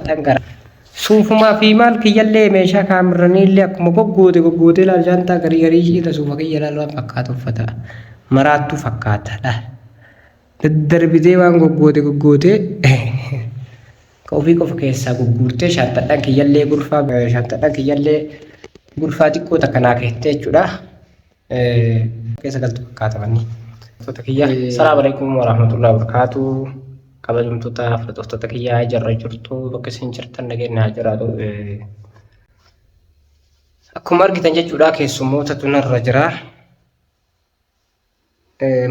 xanqara suufuma fi maal kiyyallee meeshaa kaamiraniillee akkuma goggootee laal jaantaa garii shiita suufa kiyya laaluu fakkaata uffata maraattuu fakkaata dha daddarbitee waan goggootee ka ofii qofa keessaa gurgurtee shaantadhaan kiyyallee gurfaa xiqqoo takka naa keettee jechuudha keessa galtu fakkaata manni uffata kiyya. Assalaamu alaykum warahmatullahi wabarakatuh. Kabajamtoota fudhattoota kiyyaa jarra jirtu bakka isin jirtan nageenya jiraatu akkuma argitan jechuudha keessummoota tunarra jira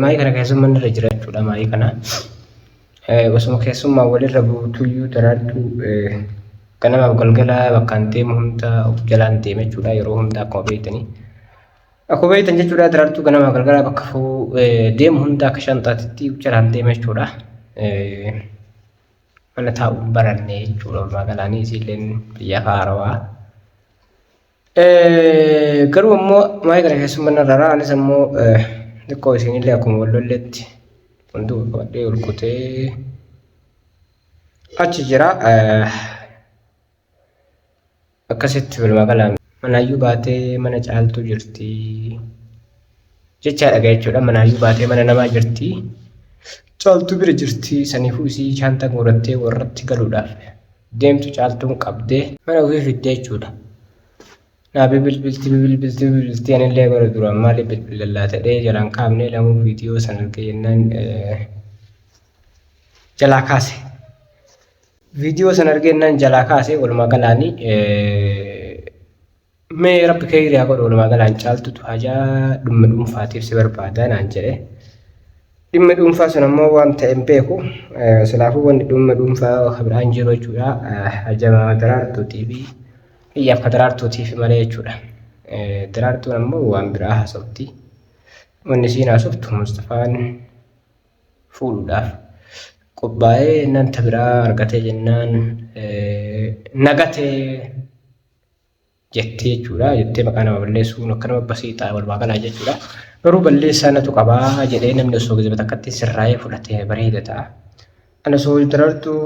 maayii kana keessummaan irra jira jechuudha maayii kana osuma keessummaa walirra buutuyyuu daraartu ganamaaf galgala bakkaan deemu hunda of jalaan deeme jechuudha yeroo hunda akkuma beektan jechuudha daraartu ganamaaf galgala bakka deemu hunda akka shanxaatitti of jalaan deeme jechuudha. Mana taa'uun baranne jechuudha magaalaan isiilleen biyya haarawaa garuu ammoo maayii kana keessummaan irra anis ammoo xiqqoo isinillee akkuma wallolletti hunduu qabadhee olkutee achi jira akkasitti magaalaan manaayyuu baatee mana caaltu jirti jechaadha jechuudha manaayyuu baatee mana namaa jirti. Caaltuu bira jirti saniifuu isii shaantaa godhattee warratti galuudhaaf deemtu caaltuun qabdee mana ofii fiddee jechuudha. Naa bilbilti anillee bara duraan maaliif bilbilallaa ta'ee jalaan kaafnee lamuu viidiyoo san argee jennaan jalaa kaase. Viidiyoo san argee jennaan jalaa kaase walumaa galaanii mee rabbi keeyriyaa godhu walumaa galaan caaltutu hajaa dhumma dhuunfaatiif si barbaadaa naan jedhe. Dhimma dhuunfaa sun ammoo waan ta'e hin beeku silaafuu wanni dhimma dhuunfaa biraan jiru jechuudha hajamaa daraartuutii fi iyyaaf ka daraartuutiif malee jechuudha. Daraartuun ammoo waan biraa haasofti wanni isiin haasoftu Mustafaan fuudhuudhaaf qophaa'ee nanta biraa argatee jennaan nagatee jettee jechuudha jettee maqaa nama balleessuun akka nama basiitaa walumaa galaa jechuudha. Garuu balleessaa natu qabaa jedhee namni osoo gizibata akkatti sirraa'ee fudhatee bareeda ta'a. Ana osoo daraartuu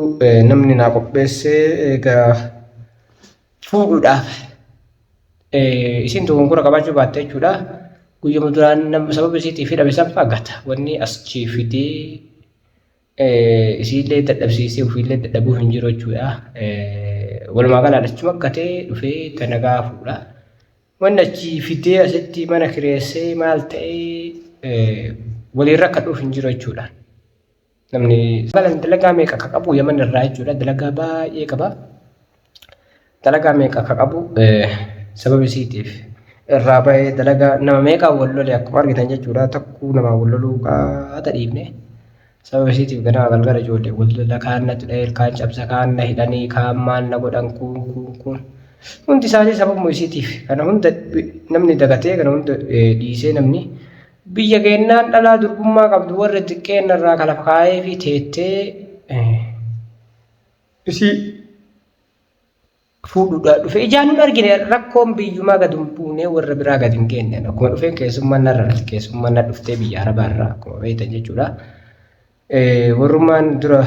namni naa qopheessee egaa fuudhuudhaaf isiin tokkonkura qabaachuu baatte jechuudha. Guyyuma duraan nama sababa isiitiif hidhame san fagata wanni as chiifitee isiillee dadhabsiisee ofiillee dadhabuu hin jiru jechuudha. Walumaa galaa achuma gatee dhufee danagaa fuudha. Wanni achi fidee asitti mana kireessee maal ta'ee waliirra akka dhufu hin jiru jechuudha. Namni dalagaa meeqa akka qabu yaman irraa jechuudha dalagaa baay'ee qaba. Dalagaa meeqa akka qabu sababa isiitiif irraa bahee dalagaa nama meeqaa wal lole akkuma argitan jechuudha takkuu namaa wal loluu qaata dhiibne sababa isiitiif ganama galgala ijoollee wal lola kaan na tudhee kaan cabsa kaan na hidhanii kaan maal na godhan kun. Hundi isaanii sababuma isiitiif kana hunda namni dagatee kana hunda dhiisee namni biyya keenyaan dhalaa durbummaa qabdu warra xiqqeen irraa kalaaf kaayee fi teettee isii fuudhuudhaan dhufe ijaan hin argine rakkoon biyyumaa gad hin buune warra biraa gad hin geenne akkuma dhufeen keessummaan narra keessummaan na dhuftee biyya arabaa irraa akkuma beektan jechuudha. Warrummaan dura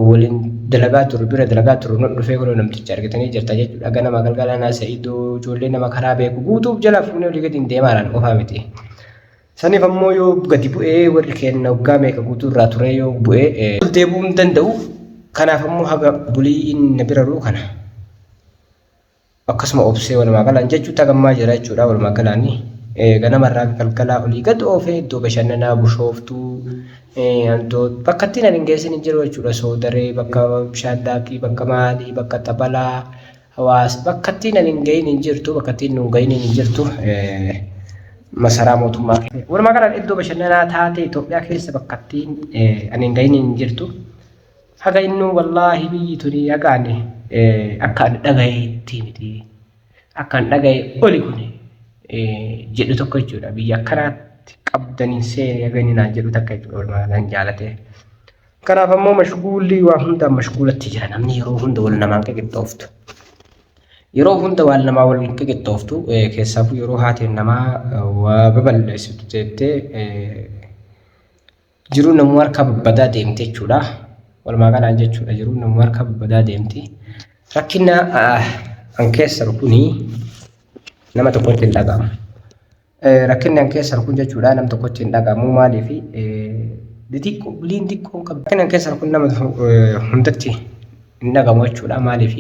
waliin dalagaa turu bira dalagaa turu nu dhufee kun namticha argatanii jirta jechuudha. Ganama galgala naasa iddoo ijoollee nama karaa beeku guutuuf jala fuunee olii gadi hin deemaadhaan qofaa miti. Saniif ammoo yoo gadi bu'ee warri keenya waggaa meeqa guutuu irraa ture yoo bu'ee deebi'uu hin danda'u. Kanaaf ammoo haga bulii inni bira ruu kana akkasuma obsee walumaa galaan jechuudha gammaa jira jechuudha walumaa galaanii. Ganama irraa galgalaa olii gad oofee iddoo bashannanaa bushooftuu bakka ittiin ani hin geessin hin jiru jechuudha. Soodaree bakka bishaan daakii bakka maalii bakka taphalaa hawaasa bakka ittiin ani hin gahin hin jirtu bakka ittiin nu hin gahin hin jirtu masaraa mootummaa. Walumaa galaan iddoo bashannanaa taate Itoophiyaa keessa bakka ittiin ani hin gahin hin jirtu. Haga innuu wallaahi biyyi tuni hagaani akka ani dhagayeetti miti akka ani dhagaye oli kuni jedhu tokko jechuudha. Biyya akkanaatti qabdanii seenee hagani naan jedhu takka jechuudha walumaa galaan jaalate. Kanaaf ammoo mashguulli waa hundaan mashguulatti jira namni yeroo hunda wal namaan qixxooftu. Yeroo hunda wal namaa wal qixxooftu keessaafuu yeroo haateen namaa waa babal'isitu jettee jiruu namuu harka babbadaa deemte jechuudha. Walumaa galaan jechuudha jiruu namuu harka babbadaa deemti. rakkina an keessan kuni nama tokkotti hin dhagahamu. Rakkinni an keessan kun jechuudha nama tokkotti hin dhagahamu maaliif liin xiqqoon qaba. Rakkinni an keessan kun nama hundatti hin dhagahamu jechuudha maaliif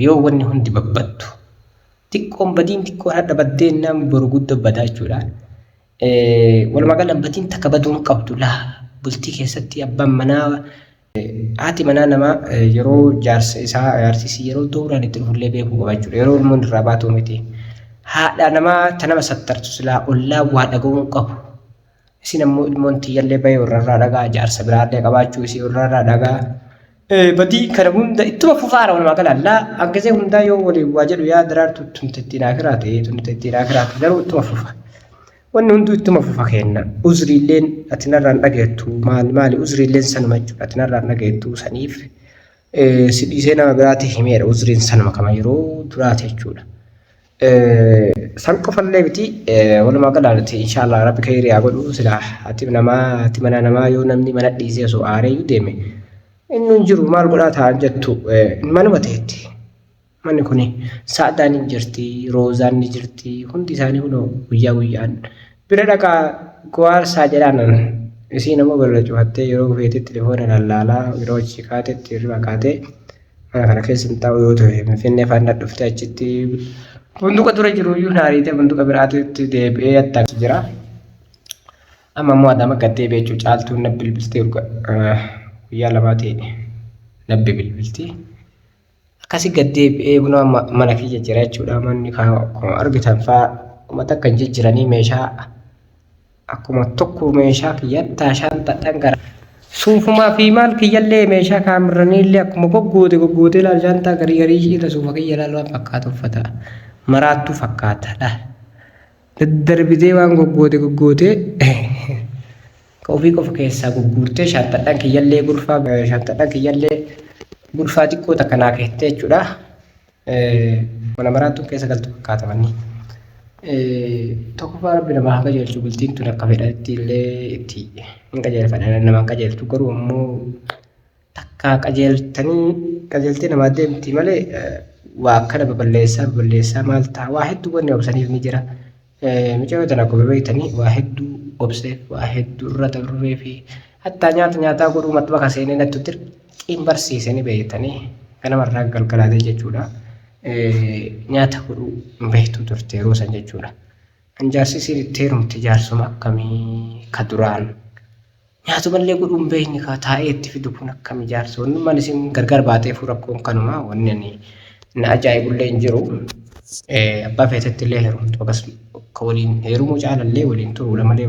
yoo wanni hundi babbattu xiqqoon badiin xiqqoon hadha baddeen nama boru guddaa badaa jechuudha. Walumaa gala badiin takka baduun qabdu laa bultii keessatti abbaan manaa haati manaa nama yeroo jaarsa isaa jaarsisii yeroo dooraan itti dhufullee beekuu qaba jechuudha. Yeroo ilmoon irraa baatu miti. Haadha namaa ta nama sattartu silaa ollaa waa dhaga'uun qabu. Isin ammoo ilmoon tiyyallee bahee warrarraa dhagaa jaarsa biraallee qabaachuu isii warrarraa dhagaa. Badii kana hunda ittuma fufaara walumaa gala allaa hanqisee hundaa yoo waliin waa jedhu yaa daraartu tuntattiin akiraate tuntattiin akiraate garuu ittuma fufa. Wanni hunduu ittuma fufa kenna. Uzriilleen ati narraan dhageettu maali uzriilleen sanuma jechuudha. Ati narraan dhageettu saniif si dhiisee nama biraatti himeera uzriin sanuma kama yeroo duraati jechuudha. San qofallee miti walumaa galaalatti inshaallah rabbi khayrii haa godhu silaa ati mana namaa yoo namni mana dhiisee osoo aareeyyuu deeme inni hin jiru maal godhaa ta'an jettu manuma ta'etti. Manni kuni saadaan ni jirti, roozaan ni jirti, hundi isaanii kunoo guyyaa guyyaan bira dhaqaa gowaarsaa jedhaan isiin ammoo bira cufattee yeroo feetetti telefoona lallaalaa yeroo achi kaatetti hirriba kaatee mana kana keessa hin taa'u yoo ta'e finfinnee faana dhuftee achitti bunduqa dura jiru iyyuu naariitee bunduqa biraatitti deebi'ee attaatti jira. Amma ammoo adama gaddee beechuu caaltuun nabbi bilbiltee guyyaa lamaa ta'e nabbi bilbiltii. Akkasii gaddeebi'ee buna mana kiyya jira jechuudha. Manni argitan fa'aa akkuma takka hin jijjiiranii meeshaa akkuma tokko meeshaa kiyyattaa shaantaadhaan gara suufumaa fi maal kiyyallee meeshaa kaamiraniillee akkuma goggootee laal shaantaa garii irra suufa kiyya laal waan fakkaatu uffata maraattuu fakkaata. Daddarbitee waan goggootee ka ofii qofa keessaa gurgurtee shaantaadhaan kiyyallee gurfaa xiqqoo takka naa keettee jechuudha. Mana maraattuu keessa galtu fakkaata manni. Tokkoffaa rabbi namaa haa qajeelchu bultiin tun akka fedhatti illee itti hin qajeelfadha namaa qajeeltu garuu ammoo takka qajeeltee namaa deemti malee waa akkana baballeessaa maal ta'a waa hedduu wanni obsaniif ni jira. Micaa'oo tana akkuma beektanii waa hedduu obseef waa hedduu irra dabree fi hattaa nyaataa godhuu maxxansa seenee natti xiin barsiisanii beektanii ganamarraa galgalaatee jechuudha. Nyaata godhuu hin beektu turte yeroo san jechuudha. Anjaarsi isiin itti heerumte jaarsuma akkamii ka duraan nyaatumallee godhuu hin beekni ka taa'ee itti fidu kun akkamii jaarsa wannummaan isin gargar baateef rakkoon kanuma wanni ani na ajaa'ibullee hin jiru. Abbaa feetetti illee heerumtu akkas ka waliin heerumuu caalallee waliin turuudha malee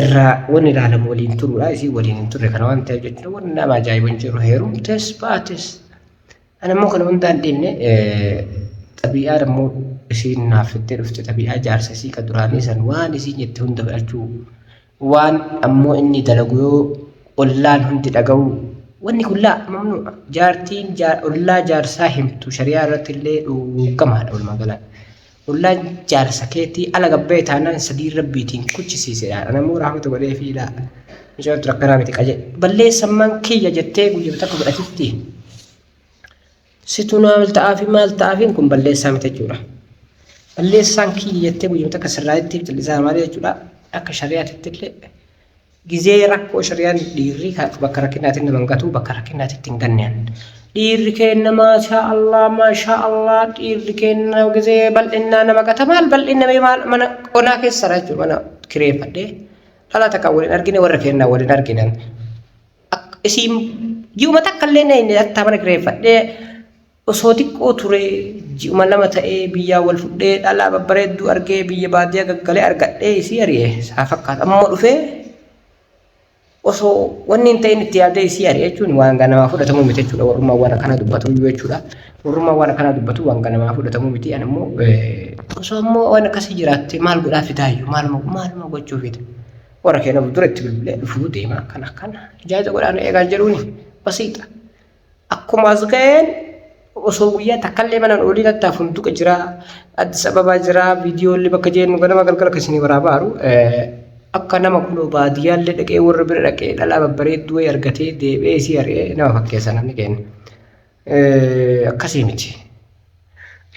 irraa wanni ilaalamu waliin turuudha isii waliin hin turre kana waan ta'eef jechuudha wanni nama ajaa'ibu hin jiru heerumtes baates. Ana immoo kana hundaan deemne xabi'aa immoo isiin naaf fittee dhufte xabi'aa jaarsa isii ka duraanii san waan isiin jette hunda fudhachuu waan ammoo inni dalagu yoo ollaan hundi dhaga'u wanni kullaa mamnu jaartiin ollaa jaarsaa himtu shari'aa irratti illee dhukkamaadha walumaa galaa. Ollaan jaarsa keetii ala gabbee taanaan sadii rabbiitiin kuchisiisedha. Ana immoo raafata godhee fiidhaa. Mishaatu rakkanaa miti qaje balleessammaan kiyya jettee guyyaa takka godhatitti. Situ maal ta'aafi kun balleessaa miti jechuudha. Balleessaan kiyya jettee guyyaa takka sirraatti callisaa maali jechuudha. Akka shari'aatti illee gizee rakkoo shari'aan dhiirri bakka rakkinaatiin nama gatu bakka rakkinaatiin hin ganneen. Dhiirri kenna maashaa Allah dhiirri kenna gizee bal'innaa nama gata maal bal'inna mana qonaa keessa jechuudha mana kireeffadhee dhala takka waliin argine warra kennaa waliin arginan. Isiin ji'uma takka illee na inni attaa mana kireeffadhee osoo xiqqoo ture ji'uma lama ta'ee biyyaa wal fudhee dhalaa babbareedduu argee biyya baadiyyaa gaggalee argadhee isii ari'ee saa fakkaata ammoo dhufee osoo wanni hin ta'in itti yaadee isii ari'ee jechuun waan ganamaa fudhatamuu miti jechuudha. Warrummaa waan akkana dubbatu jechuudha. Warrummaa waan akkana dubbatu waan ganamaa fudhatamuu miti. Ani ammoo osoo ammoo waan akkasii jiraatte maal godhaa fidaayyuu maaluma gochuu fida. Warra keenya duratti bilbilee dhufuu deema akkana ijaaza godhaan eegaa jedhuuni basiixa. Akkuma as ga'een osoo guyyaa takkallee mana olii lattaaf hunduqa jira Addis Ababaa jira viidiyoolee bakka jennu ganama galgala keessanii waraabaaru akka nama kunoo baadiyyaallee dhaqee warra bira dhaqee dhalaa babbareedduu wayii argatee deebi'ee isii ari'ee nama fakkeessa namni keenya. Akkasii miti.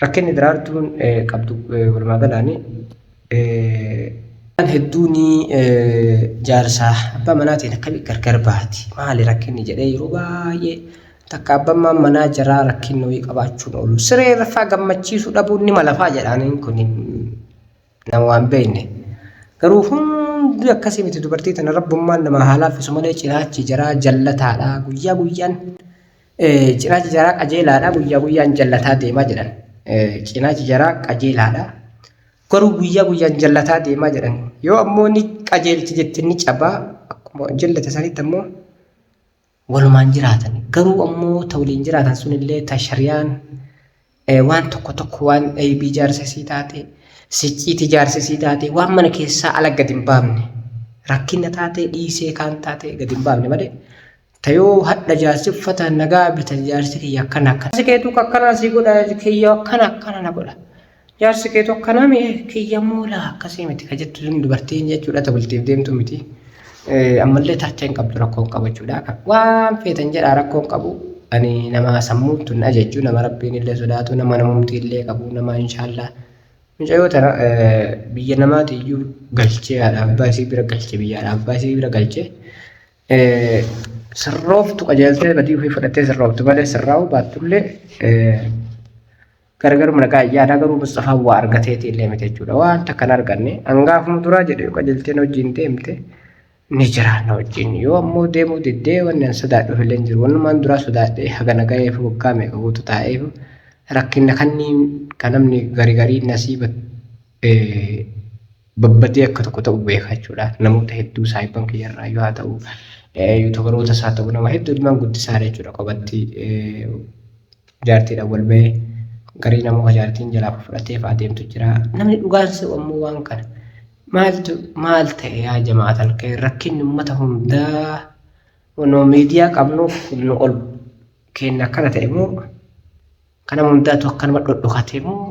Rakkinni daraartuun qabdu walumaa galaanii hedduun jaarsaa abbaa manaatiin akkamitti gargar baati. Maali rakkinni jedhee yeroo baay'ee takka abbaan manaa jaraa rakkinni wayii qabaachuun oolu. Siree rafaa gammachiisuu dhabuun ni malafaa jedhaaniin kun nama waan beekne. Garuu hundi akkasii miti dubartii tana rabbummaan nama haalaaffisu malee cinaachi jaraa jallataadha. Guyyaa guyyaan cinaachi jaraa qajeelaadha. Guyyaa guyyaan jallataa deemaa jedhan. Cinaachi jaraa qajeelaadha. Garuu guyyaa guyyaan jallataa deemaa jedhan. Yoo ammoo ni qajeelchi jettee ni cabaa. Akkuma jallate sanitti ammoo walumaan jiraatan. Garuu ammoo ta'uliin jiraatan sunillee tashariyaan waan tokko waan eebii jaarsisii taate. Sicciiti jaarsisii taate waan mana keessaa ala gadi hin baafne rakkina taate dhiisee kaan taate gadi hin baafne malee tayoo hadha jaarsi uffata nagaa bita jaarsi kiyya akkana jaarsi keetu akkana si godha kiyya akkana na godha jaarsi keetu akkana mee kiyya moola akkasii miti ka jettu dubartiin jechuudha tabultiif deemtu miti ammallee tarcha hin qabdu rakkoo hin qabu jechuudha waan feetan jedhaa rakkoo hin qabu ani nama sammuun tun ajajju nama rabbiin illee sodaatu nama namumti illee qabu nama inshaallah. Mucayyoo tana biyya namaatiyyuu galchee haadha abbaa isii bira galchee biyyaadha abbaa isii bira galchee sirrooftu qajeeltee badii ofii fudhattee sirrooftu malee sirraa'uu baattullee gargaruma nagaa yaada garuu Mustafaa waa argateeti illee miti jechuudha waan takka hin arganne hangaafuma duraa jedhee qajeelteen wajjin deemte ni jiraanna wajjin yoo ammoo deemuu diddee waan sodaadhuuf illee hin jiru wanumaan duraa sodaadhee haga nagayeef waggaa meeqa guutuu taa'eef rakkinna kan namni garii nasiiba babbadee akka tokko ta'u beekaa jechuudha. Namoota hedduu saayiban kiyyarraa yoo haa ta'u yuutubaroota isaa ta'u nama hedduu ilmaan guddisaa jechuudha qabatti jaartiidhaan wal bahee garii namoota jaartiin jalaa fudhatee fa'aa deemtu jira. Namni dhugaansi ammoo waan kana maal ta'e yaa jamaatal ka'e rakkinni uummata hundaa wanoo miidiyaa qabnuuf nu ol kenna akkana ta'e moo kana hundaatu akkanuma dhodhokatee moo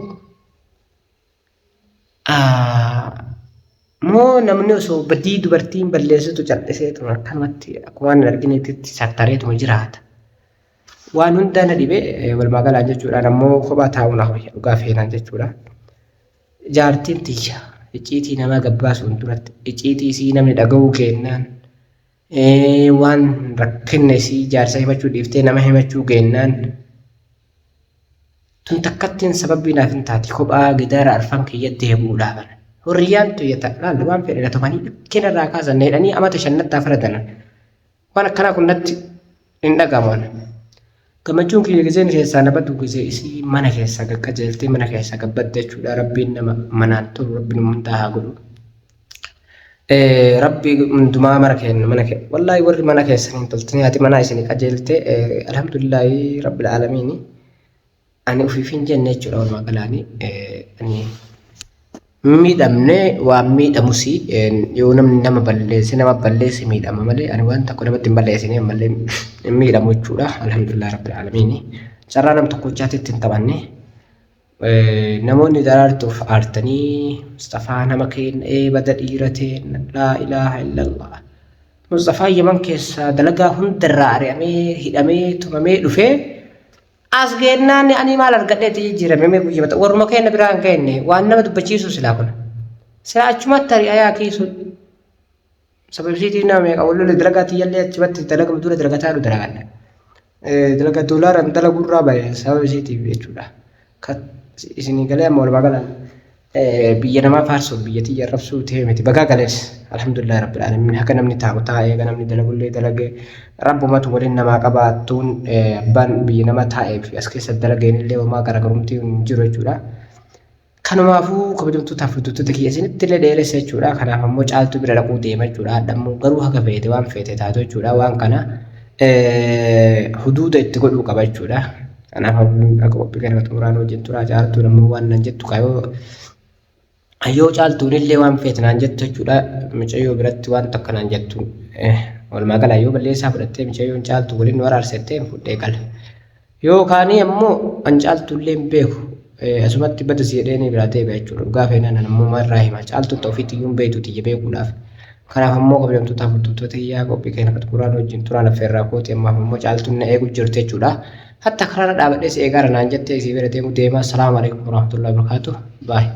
namni osoo badii dubartiin balleessitu cal'iseetu akkanumatti akkuma hin arginetti sattareetuma jiraata. Waan hundaa na dhibee walumaa galaan jechuudha ammoo kophaa taa'uun hawwii dhugaa feenaan jechuudha. Jaartiin tiyya icciitii namaa gabbaasuun duratti icciitii isii namni dhaga'uu kennaan waan rakkinna isii jaarsa himachuu dhiiftee nama himachuu kennaan tun takkattiin sababii naaf hin taati kophaa gidaara arfan kiyyatti deebi'uudhaaf. Hurriyaan tuyyata laal waan fedhe tomanii kenarraa kaasan jedhanii amata shannattaa faradanan waan akkanaa kun natti hin dhagaman. Gammachuun kiyya giseen keessaa nabaddu gisee isii mana keessaa qaqqajeeltee mana keessaa gabbadde jechuudha rabbiin nama manaan tolu rabbiin hundaa haa godhu. Rabbi hundumaa mana kennu mana kennu wallaahi warri mana keessanii hin toltanii ati mana isinii qajeeltee alhamdulillaahi rabbil aalamiini ani ofiif hin jenne jechuudha walumaa galaanii miidhamne waan miidhamusi yoo namni nama balleesse miidhama malee ani waan tokko namatti hin balleessine malee miidhamu jechuudha alhamdulillah rabbil aalamiin carraa nam tokkochaatitti hin taphanne namoonni daraartuuf aartanii Mustafaa nama keenya eebada dhiiratee laa ilaaha illallah Mustafaa yaman keessa dalagaa hundarraa ari'amee hidhamee tumamee dhufee as gennaan ani maal argadheeti jijjiirame guyyamata warma keenya biraan kenne waan nama dubbachiisu silaa kun sila achumatti ari'ayaa kiisu sababsiitii nama meeqa wallola dalagaati yallee achumatti dalaga dura dalagataa nu dalaganna dalaga doolaaran dalagurraa bahe sababsiitiif jechuudha isinii galee amma walumaa galan biyya namaa faarsuun biyyattii arrabsuu ta'e miti bagaa galees alhamdulillah rabbil aalamiin akka namni taa'u taa'ee akka namni dalagullee dalagee rabbumatu waliin namaa qabaattuun abbaan biyya namaa taa'ee fi as keessa dalageen illee homaa garaagarumtii hin jiru jechuudha. Kanumaafuu kabajamtootaaf fudhattoota kiyya isinitti illee dheeressa jechuudha. Kanaaf ammoo caaltuu bira dhaquu deema jechuudha. Adhammoo garuu haga feete waan feete taatu jechuudha. Waan kana huduuda itti godhuu qaba jechuudha. Kanaaf akka qophii kana xumuraan hojjetu tura caaltuun ammoo waan nan jettu kaayoo ayyoo caaltuun illee waan feete naan jettu jechuudha. Mucayyoo biratti waan takka naan jettu walumaa gala yoo balleessaa fudhattee mucayyoon caaltu waliin waraarsettee fudhee qala. Yoo kaanii ammoo an caaltu illee hin beeku. Asumatti bada siidhee ni biraa ta'e jechuudha. Dhugaa feenaan ammoo marraa hima caaltuun ta'uufiitti iyyuu hin beektu tiyya beekuudhaaf. Kanaaf ammoo kabajamtootaaf hordoftoota iyyaa qophii keenya kan xumuraan wajjin turaan affeerraa kooti ammaaf ammoo caaltuun na eegu jirti jechuudha. Hatta karaa dhaabadhee si eegaa naan jettee si bira deemu deema. Salaamu alaikum warahmatullahi wabarakatuh. Baay'ee.